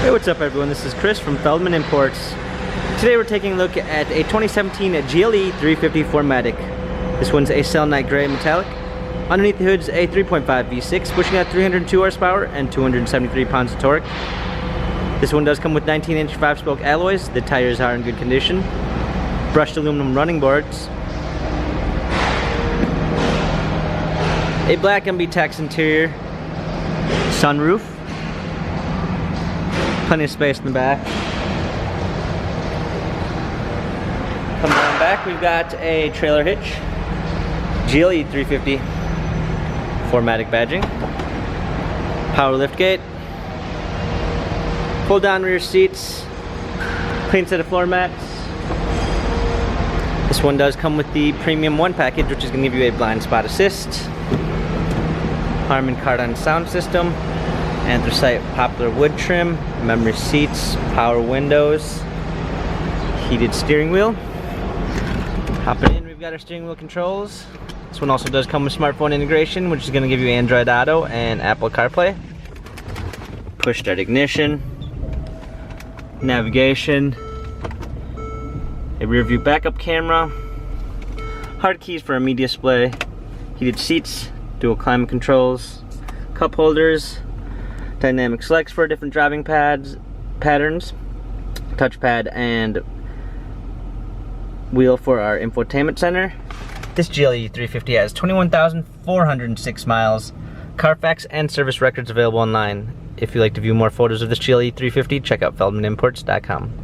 Hey, what's up everyone? This is Chris from Feldmann Imports. Today we're taking a look at a 2017 GLE 350 4MATIC. This one's a selenite gray metallic. Underneath the hood is a 3.5 V6 pushing out 302 horsepower and 273 pounds of torque. This one does come with 19-inch 5-spoke alloys. The tires are in good condition. Brushed aluminum running boards. A black MB-Tex interior. Sunroof. Plenty of space in the back. Come down back, we've got a trailer hitch. GLE 350 4MATIC badging. Power liftgate. Pull down rear seats. Clean set of floor mats. This one does come with the Premium 1 package, which is going to give you a blind spot assist, Harman Kardon sound system, anthracite poplar wood trim, memory seats, power windows, heated steering wheel. Hopping in, we've got our steering wheel controls. This one also does come with smartphone integration, which is going to give you Android Auto and Apple CarPlay. Push start ignition, navigation, a rear view backup camera, hard keys for a media display, heated seats, dual climate controls, cup holders, dynamic selects for different driving patterns, touchpad and wheel for our infotainment center. This GLE 350 has 21,406 miles, Carfax and service records available online. If you'd like to view more photos of this GLE 350, check out feldmannimports.com.